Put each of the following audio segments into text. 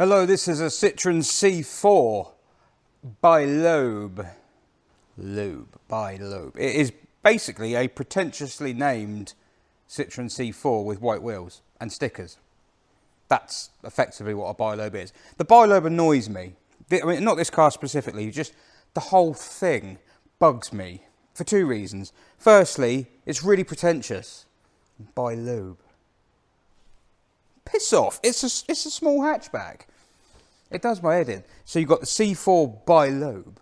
Hello, this is a Citroen C4 By Loeb. By Loeb. It is basically a pretentiously named Citroen C4 with white wheels and stickers. That's effectively what a By Loeb is. The By Loeb annoys me. I mean, not this car specifically, just the whole thing bugs me for two reasons. Firstly, it's really pretentious. By Loeb. Piss off. It's a small hatchback. It does my head in. So you've got the C4 By Loeb.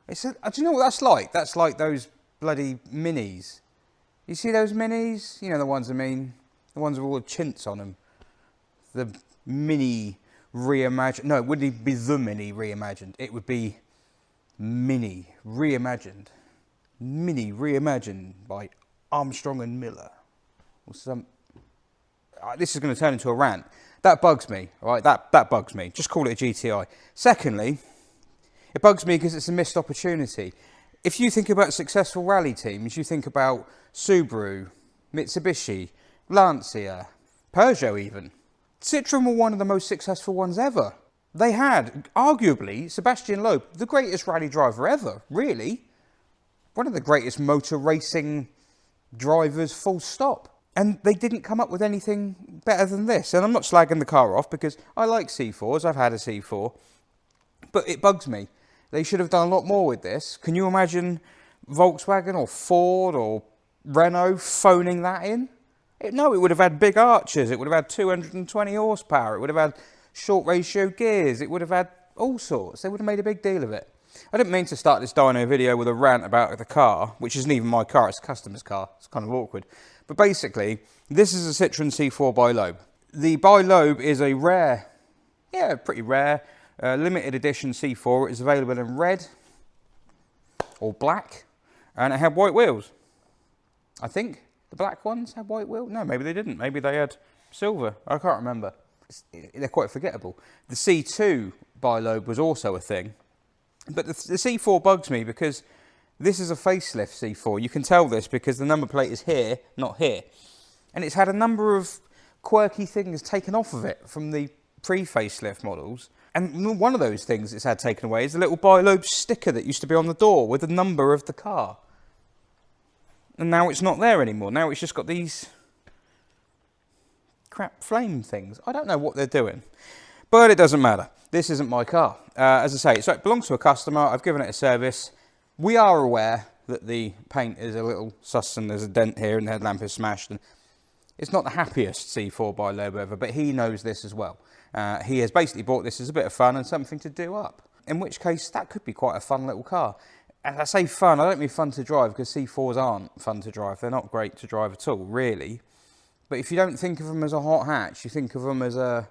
Do you know what that's like? That's like those bloody minis. You see those minis? You know the ones I mean. The ones with all the chintz on them. The mini reimagined. No, it wouldn't even be the mini reimagined. It would be mini reimagined. Mini reimagined by Armstrong and Miller. Or some... This is going to turn into a rant. That bugs me, right? That bugs me. Just call it a GTI. Secondly, it bugs me because it's a missed opportunity. If you think about successful rally teams, you think about Subaru, Mitsubishi, Lancia, Peugeot even. Citroen were one of the most successful ones ever. They had, arguably, Sebastian Loeb, the greatest rally driver ever, really. One of the greatest motor racing drivers, full stop. And they didn't come up with anything better than this. And I'm not slagging the car off because I like C4s. I've had a C4. But it bugs me. They should have done a lot more with this. Can you imagine Volkswagen or Ford or Renault phoning that in? No, it would have had big arches. It would have had 220 horsepower. It would have had short ratio gears. It would have had all sorts. They would have made a big deal of it. I didn't mean to start this dyno video with a rant about the car, which isn't even my car. It's a customer's car. It's kind of awkward. But basically, this is a Citroen C4 By Loeb. The By Loeb is a rare, pretty rare, limited edition C4. It's available in red or black, and it had white wheels. I think the black ones had white wheels. No, maybe they didn't. Maybe they had silver. I can't remember. They're quite forgettable. The C2 By Loeb was also a thing. But the C4 bugs me because this is a facelift C4. You can tell this because the number plate is here, not here. And it's had a number of quirky things taken off of it from the pre-facelift models. And one of those things it's had taken away is the little By Loeb sticker that used to be on the door with the number of the car. And now it's not there anymore. Now it's just got these crap flame things. I don't know what they're doing. But it doesn't matter. This isn't my car. As I say, so it belongs to a customer. I've given it a service. We are aware that the paint is a little sus and there's a dent here and the headlamp is smashed. And it's not the happiest C4 By Loeb ever, but he knows this as well. He has basically bought this as a bit of fun and something to do up. In which case, that could be quite a fun little car. And I say fun, I don't mean fun to drive because C4s aren't fun to drive. They're not great to drive at all, really. But if you don't think of them as a hot hatch, you think of them as a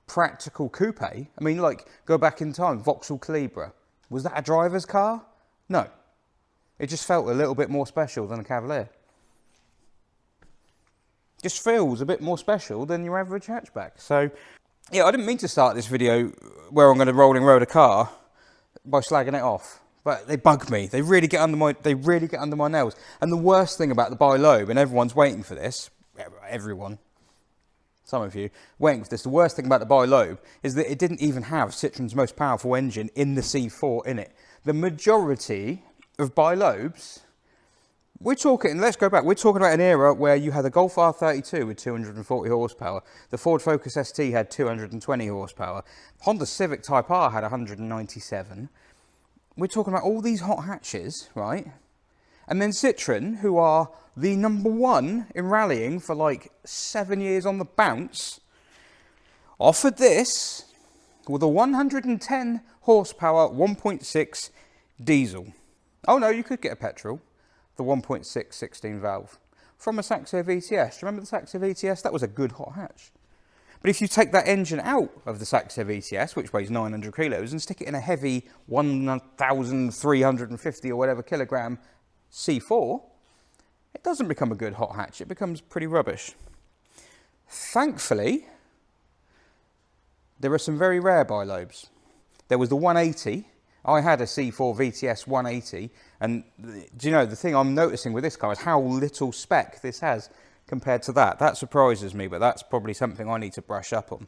practical coupe. I mean, like, go back in time, Vauxhall Calibra. Was that a driver's car? No. It just felt a little bit more special than a Cavalier. Just feels a bit more special than your average hatchback. So, yeah, I didn't mean to start this video where I'm going to rolling road a car by slagging it off. But they bug me. They really get under my nails. And the worst thing about the By Loeb, and everyone's waiting for this, everyone, some of you, waiting for this, the worst thing about the By Loeb is that it didn't even have Citroen's most powerful engine in the C4 in it. The majority of By Loebs, let's go back, we're talking about an era where you had the Golf R32 with 240 horsepower, the Ford Focus ST had 220 horsepower, Honda Civic Type R had 197. We're talking about all these hot hatches, right? And then Citroen, who are the #1 in rallying for like 7 years on the bounce, offered this with a 110 horsepower 1.6 diesel. Oh no, you could get a petrol, the 1.6 16 valve, from a Saxo VTS. Do you remember the Saxo VTS? That was a good hot hatch. But if you take that engine out of the Saxo VTS, which weighs 900 kilos, and stick it in a heavy 1,350 or whatever kilogram C4, it doesn't become a good hot hatch. It becomes pretty rubbish. Thankfully, there are some very rare By Loebs. There was the 180. I had a C4 VTS 180, and do you know, the thing I'm noticing with this car is how little spec this has compared to that. That surprises me, but that's probably something I need to brush up on.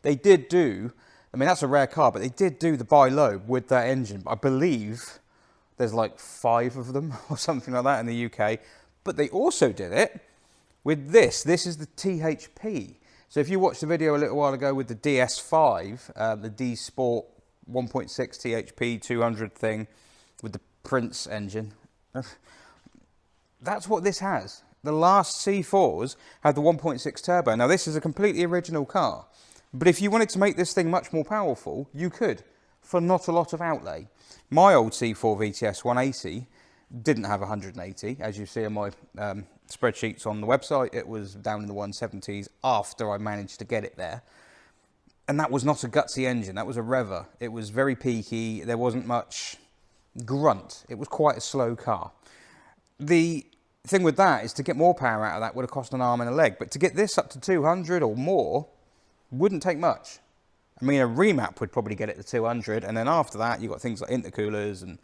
They did do, I mean, that's a rare car, but they did do the By Loeb with that engine. I believe there's like 5 of them or something like that in the UK. But they also did it with this. This is the THP. So if you watched the video a little while ago with the DS5, the D Sport 1.6 THP 200 thing with the Prince engine, that's what this has. The last C4s had the 1.6 turbo. Now this is a completely original car, but if you wanted to make this thing much more powerful, you could, for not a lot of outlay. My old C4 VTS 180 didn't have 180, as you see in my spreadsheets on the website. It was down in the 170s after I managed to get it there. And that was not a gutsy engine, that was a rever. It was very peaky, there wasn't much grunt. It was quite a slow car. The thing with that is to get more power out of that would have cost an arm and a leg, but to get this up to 200 or more wouldn't take much. I mean, a remap would probably get it to 200, and then after that you've got things like intercoolers and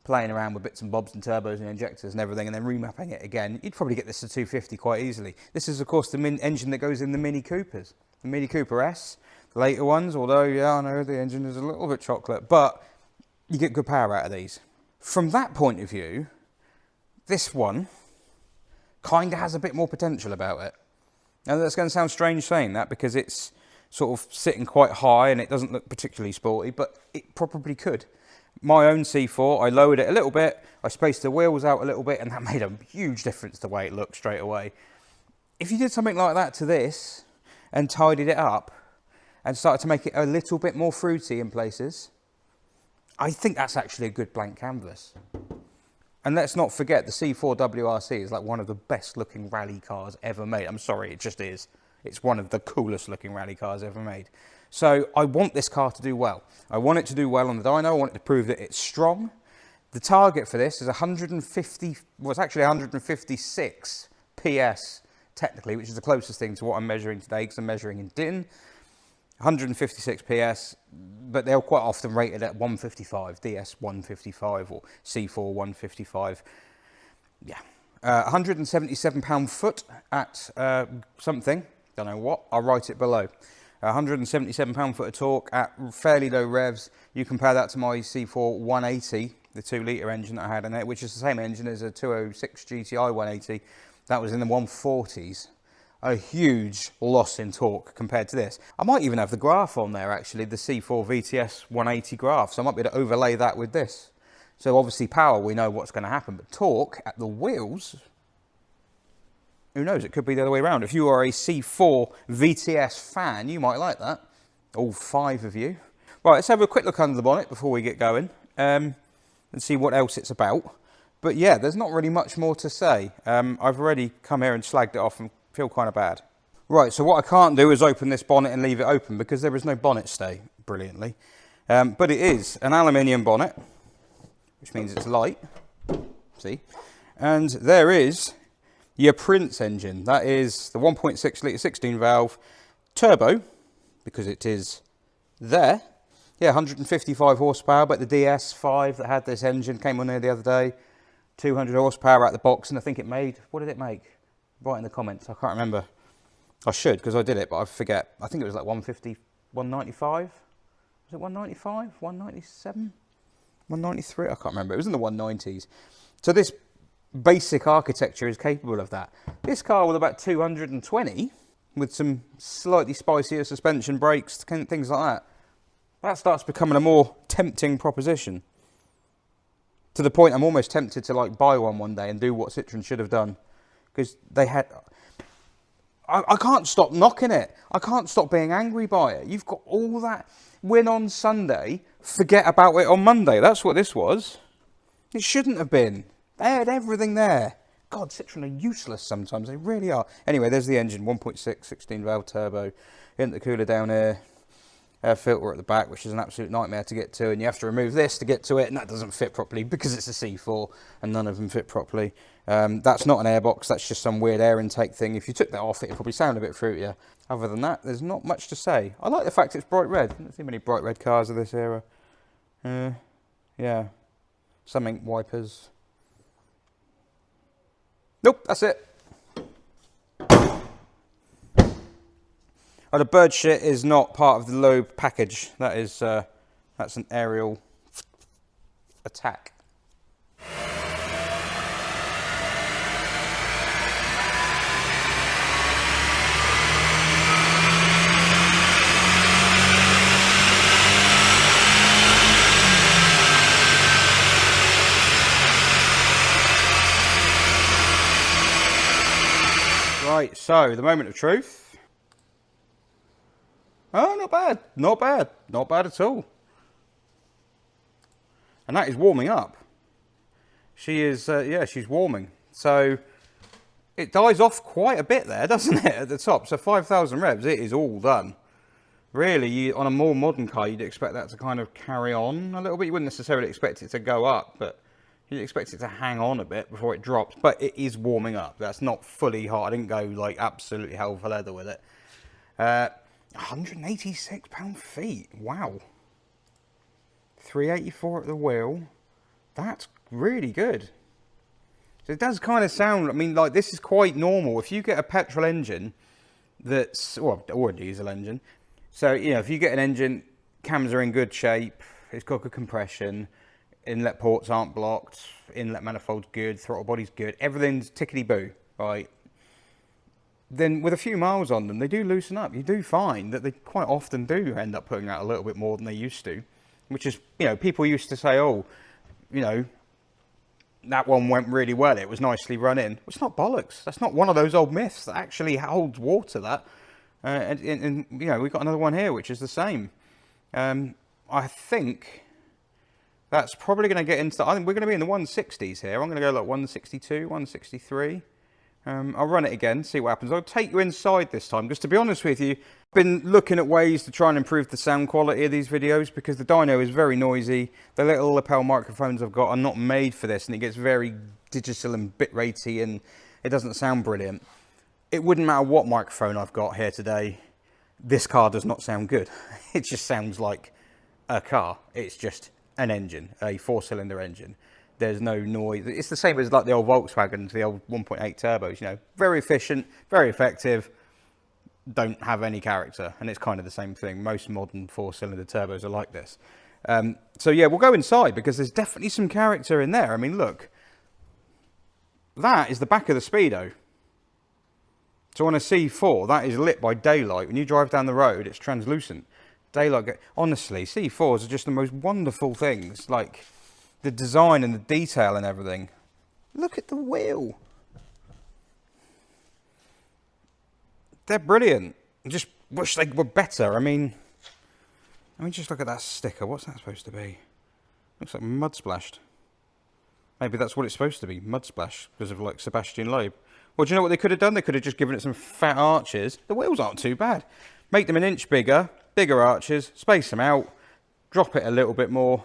playing around with bits and bobs and turbos and injectors and everything, and then remapping it again. You'd probably get this to 250 quite easily. This is of course the engine that goes in the Mini Coopers, the Mini Cooper S, the later ones, although yeah, I know the engine is a little bit chocolate, but you get good power out of these. From that point of view, this one kind of has a bit more potential about it. Now that's going to sound strange saying that because it's sort of sitting quite high and it doesn't look particularly sporty, but it probably could. My own C4, I lowered it a little bit, I spaced the wheels out a little bit, and that made a huge difference to the way it looked straight away. If you did something like that to this and tidied it up and started to make it a little bit more fruity in places, I think that's actually a good blank canvas. And let's not forget, the C4 WRC is like one of the best looking rally cars ever made. I'm sorry, it just is. It's one of the coolest looking rally cars ever made. So I want this car to do well. I want it to do well on the dyno. I want it to prove that it's strong. The target for this is 150, well, it's actually 156 PS technically, which is the closest thing to what I'm measuring today because I'm measuring in DIN. 156 PS, but they're quite often rated at 155, DS 155 or C4 155. Yeah. 177 pound-foot at something, don't know what, I'll write it below. 177 pound-foot of torque at fairly low revs. You compare that to my C4 180, the 2-litre engine that I had in it, which is the same engine as a 206 GTI 180. That was in the 140s. A huge loss in torque compared to this. I might even have the graph on there actually, the C4 VTS 180 graph, so I might be able to overlay that with this. So obviously power, we know what's going to happen, but torque at the wheels, who knows, it could be the other way around. If you are a C4 VTS fan, you might like that. All 5 of you. Right, let's have a quick look under the bonnet before we get going and see what else it's about. But yeah, there's not really much more to say. I've already come here and slagged it off and feel kind of bad. Right, so what I can't do is open this bonnet and leave it open because there is no bonnet stay, brilliantly. But it is an aluminium bonnet, which means it's light, see? And there is your Prince engine. That is the 1.6 litre 16 valve turbo, because it is there. Yeah, 155 horsepower, but the DS5 that had this engine came on there the other day. 200 horsepower out the box, and I think it made, what did it make? Write in the comments, I can't remember. I should, because I did it, but I forget. I think it was like 150, 195? Was it 195? 197? 193? I can't remember. It was in the 190s. So this basic architecture is capable of that. This car with about 220, with some slightly spicier suspension brakes, things like that starts becoming a more tempting proposition. To the point I'm almost tempted to like buy one day and do what Citroen should have done. Because they had... I can't stop knocking it. I can't stop being angry by it. You've got all that win on Sunday, forget about it on Monday. That's what this was. It shouldn't have been. They had everything there. God, Citroen are useless sometimes. They really are. Anyway, there's the engine. 1.6, 16 valve turbo. Intercooler down here. Air filter at the back, which is an absolute nightmare to get to. And you have to remove this to get to it. And that doesn't fit properly because it's a C4 and none of them fit properly. That's not an airbox. That's just some weird air intake thing. If you took that off, it would probably sound a bit fruitier. Other than that, there's not much to say. I like the fact it's bright red. I don't see many bright red cars of this era. Yeah. Something wipers. Nope, that's it. Oh, the bird shit is not part of the Loeb package. That is, that's an aerial attack. Right, so the moment of truth. Oh, not bad, not bad, not bad at all. And that is warming up. She is, yeah, she's warming. So it dies off quite a bit there, doesn't it, at the top? So 5,000 revs, it is all done. Really, on a more modern car, you'd expect that to kind of carry on a little bit. You wouldn't necessarily expect it to go up, but you'd expect it to hang on a bit before it drops. But it is warming up. That's not fully hot. I didn't go like absolutely hell for leather with it. 186 pound-feet. Wow. 384 at the wheel. That's really good. So it does kind of sound, I mean, like this is quite normal. If you get a petrol engine that's, or a diesel engine, so, you know, if you get an engine, cams are in good shape, it's got good compression, inlet ports aren't blocked, inlet manifold's good, throttle body's good, everything's tickety-boo, right? Then with a few miles on them, they do loosen up. You do find that they quite often do end up putting out a little bit more than they used to, which is, you know, people used to say, oh, you know, that one went really well, it was nicely run in. Well, it's not bollocks. That's not one of those old myths that actually holds water, that. And you know, we've got another one here, which is the same. I think that's probably going to get into, I think we're going to be in the 160s here. I'm going to go like 162, 163. I'll run it again, see what happens. I'll take you inside this time, because to be honest with you, I've been looking at ways to try and improve the sound quality of these videos, because the dyno is very noisy. The little lapel microphones I've got are not made for this, and it gets very digital and bit-ratey, and it doesn't sound brilliant. It wouldn't matter what microphone I've got here today, this car does not sound good. It just sounds like a car. It's just an engine, a 4-cylinder engine. There's no noise. It's the same as like the old Volkswagens, the old 1.8 turbos, you know, very efficient, very effective, don't have any character. And it's kind of the same thing. Most modern 4-cylinder turbos are like this. So yeah, we'll go inside because there's definitely some character in there. I mean, look, that is the back of the Speedo. So on a C4, that is lit by daylight. When you drive down the road, it's translucent. Daylight, honestly, C4s are just the most wonderful things. Like, the design and the detail and everything. Look at the wheel. They're brilliant. I just wish they were better. I mean, just look at that sticker. What's that supposed to be? Looks like mud splashed. Maybe that's what it's supposed to be, mud splash, because of like Sebastian Loeb. Well, do you know what they could have done? They could have just given it some fat arches. The wheels aren't too bad. Make them an inch bigger, bigger arches, space them out, drop it a little bit more.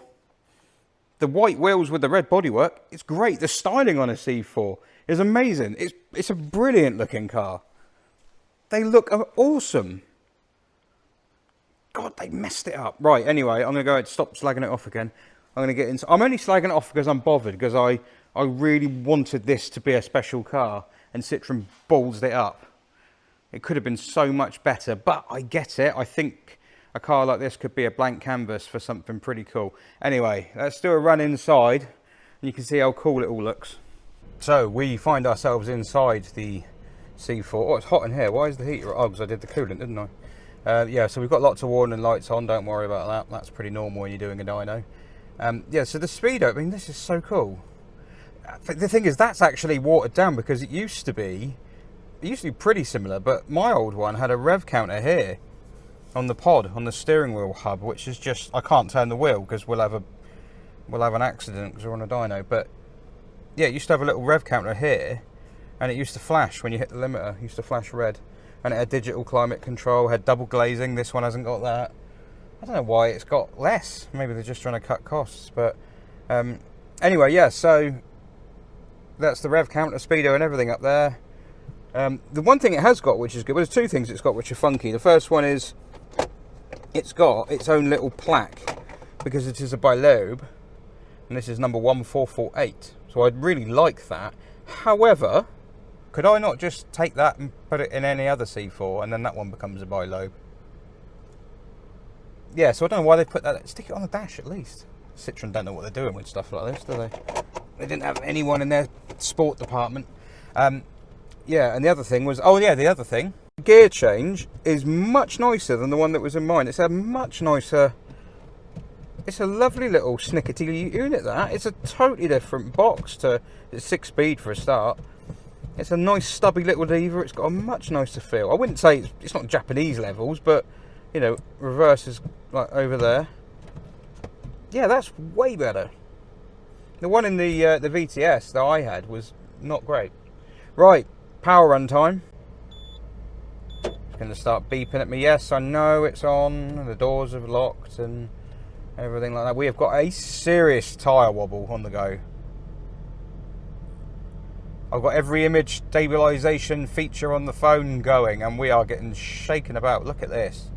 The white wheels with the red bodywork, it's great. The styling on a C4 is amazing. It's a brilliant looking car. They look awesome. God, they messed it up. Right, anyway, I'm going to go ahead and stop slagging it off again. I'm going to get into... I'm only slagging it off because I'm bothered, because I really wanted this to be a special car, and Citroen ballsed it up. It could have been so much better, but I get it. I think a car like this could be a blank canvas for something pretty cool. Anyway, let's do a run inside, and you can see how cool it all looks. So we find ourselves inside the C4. Oh, it's hot in here. Why is the heater? Oh, because I did the coolant, didn't I? Yeah, so we've got lots of warning lights on. Don't worry about that. That's pretty normal when you're doing a dyno. Yeah, so the Speedo, I mean, this is so cool. The thing is, that's actually watered down, because it used to be pretty similar, but my old one had a rev counter here on the pod, on the steering wheel hub, which is just, I can't turn the wheel because we'll have an accident because we're on a dyno. But yeah, it used to have a little rev counter here, and it used to flash when you hit the limiter. It used to flash red, and it had digital climate control, had double glazing. This one hasn't got that. I don't know why it's got less. Maybe they're just trying to cut costs. But anyway, yeah, so that's the rev counter, Speedo and everything up there. The one thing it has got, which is good, well, there's two things it's got which are funky. The first one is it's got its own little plaque, because it is a By Loeb, and this is number 1448. So I'd really like that. However, Could I not just take that and put it in any other C4 and then that one becomes a By Loeb? Yeah, so I don't know why they put that. Stick it on the dash at least. Citroen don't know what they're doing with stuff like this, do they? They didn't have anyone in their sport department. Yeah, and the other thing was, oh yeah, the other thing, the gear change is much nicer than the one that was in mine. It's a much nicer, it's a lovely little snickety unit, that. It's a totally different box to, it's 6-speed for a start. It's a nice stubby little lever. It's got a much nicer feel. I wouldn't say it's not Japanese levels, but you know, reverse is like over there. Yeah, that's way better. The one in the VTS that I had was not great. Right, power run time. It's going to start beeping at me. Yes, I know it's on. The doors are locked and everything like that. We have got a serious tyre wobble on the go. I've got every image stabilisation feature on the phone going, and we are getting shaken about. Look at this.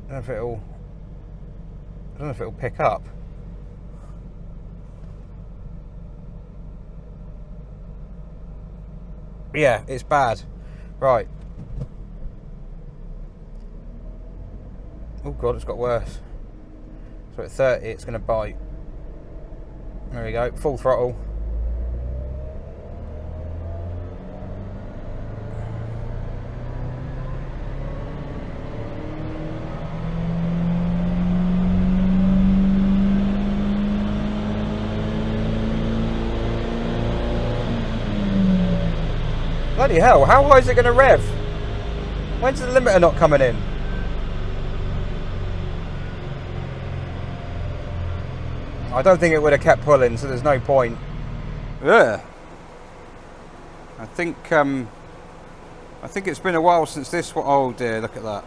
I don't know if it'll pick up. Yeah, it's bad. Right. Oh god, it's got worse. So at 30, it's going to bite. There we go, full throttle. Bloody hell, how high is it going to rev? When's the limiter not coming in? I don't think it would have kept pulling, so there's no point. Ugh. I think it's been a while since this one. Oh dear, look at that.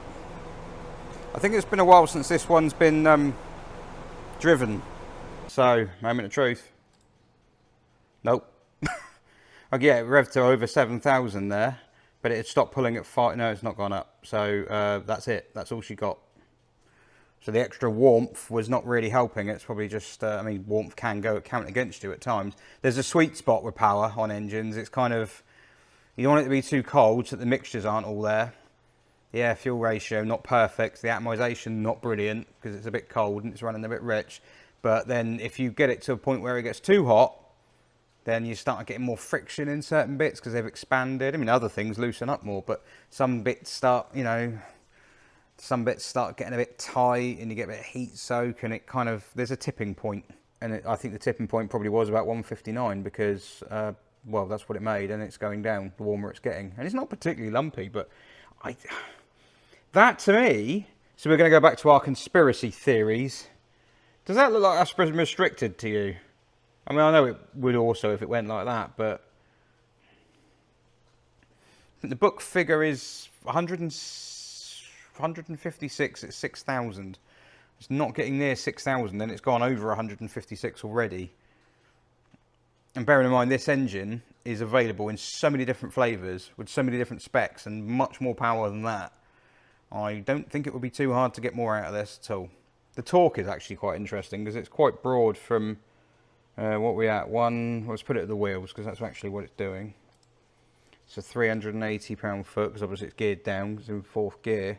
I think it's been a while since this one's been driven. So, moment of truth. Nope. Okay, yeah, it revved to over 7,000 there, but it had stopped pulling at 5. No, it's not gone up. So that's it. That's all she got. So the extra warmth was not really helping. It's probably just, I mean, warmth can count against you at times. There's a sweet spot with power on engines. It's kind of, you don't want it to be too cold so that the mixtures aren't all there. Yeah, fuel ratio, not perfect. The atomization, not brilliant, because it's a bit cold and it's running a bit rich. But then if you get it to a point where it gets too hot, then you start getting more friction in certain bits because they've expanded. I mean, other things loosen up more, but some bits start, you know, some bits start getting a bit tight and you get a bit of heat soak, and it kind of, there's a tipping point. And I think the tipping point probably was about 159 because, well, that's what it made, and it's going down the warmer it's getting. And it's not particularly lumpy, but that to me, so we're going to go back to our conspiracy theories. Does that look like that's restricted to you? I mean, I know it would also if it went like that, but the book figure is 156 at 6,000. It's not getting near 6,000, then it's gone over 156 already. And bearing in mind, this engine is available in so many different flavours, with so many different specs, and much more power than that. I don't think it would be too hard to get more out of this at all. The torque is actually quite interesting, because it's quite broad from... what we at? Let's put it at the wheels because that's actually what it's doing. It's a 380 pound-foot because obviously it's geared down because it's in 4th gear.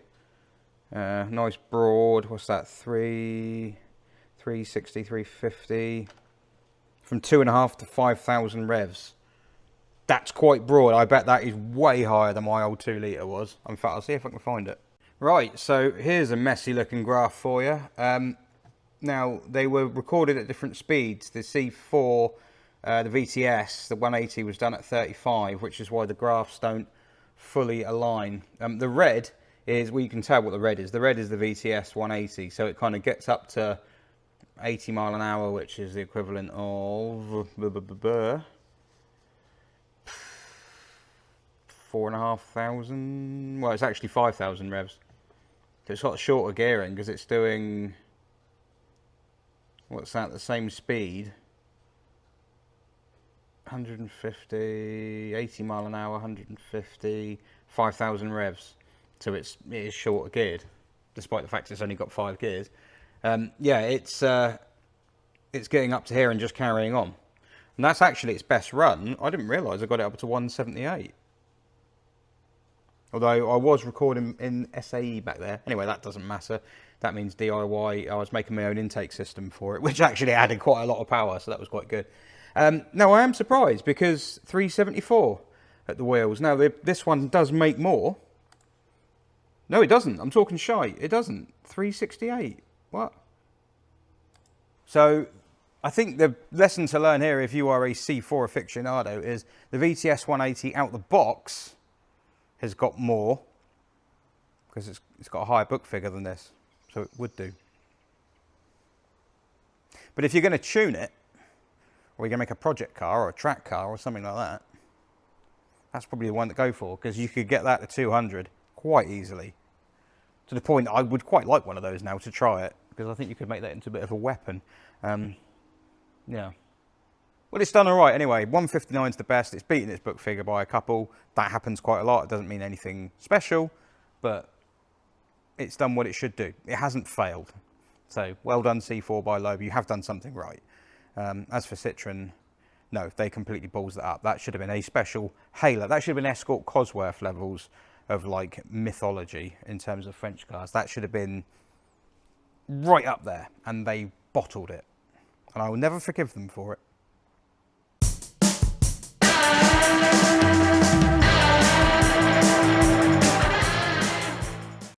Nice broad, what's that? 360, 350. From 2.5 to 5,000 revs. That's quite broad. I bet that is way higher than my old 2 litre was. In fact, I'll see if I can find it. Right, so here's a messy looking graph for you. Now, they were recorded at different speeds. The C4, the VTS, the 180 was done at 35, which is why the graphs don't fully align. The red is, well, you can tell what the red is. The red is the VTS 180, so it kind of gets up to 80 mile an hour, which is the equivalent of 4,500. Well, it's actually 5,000 revs. So it's got shorter gearing because it's doing... What's that? The same speed. 150, 80 mile an hour, 150, 5,000 revs. So it is shorter geared, despite the fact it's only got 5 gears. Yeah, it's getting up to here and just carrying on. And that's actually its best run. I didn't realise I got it up to 178. Although I was recording in SAE back there. Anyway, that doesn't matter. That means DIY. I was making my own intake system for it, which actually added quite a lot of power, so that was quite good. No, I am surprised because 374 at the wheels. Now, this one does make more. No, it doesn't. I'm talking shite. It doesn't. 368. What? So, I think the lesson to learn here, if you are a C4 aficionado, is the VTS 180 out the box has got more because it's got a higher book figure than this, so it would do. But if you're going to tune it, or you're going to make a project car or a track car or something like that, that's probably the one to go for, because you could get that to 200 quite easily. To the point I would quite like one of those now to try it, because I think you could make that into a bit of a weapon. Yeah. Well, it's done all right anyway. 159 is the best. It's beaten its book figure by a couple. That happens quite a lot. It doesn't mean anything special, but it's done what it should do. It hasn't failed. So, well done, C4 by Loeb. You have done something right. As for Citroen, no, they completely balls that up. That should have been a special halo. That should have been Escort Cosworth levels of, like, mythology in terms of French cars. That should have been right up there, and they bottled it. And I will never forgive them for it.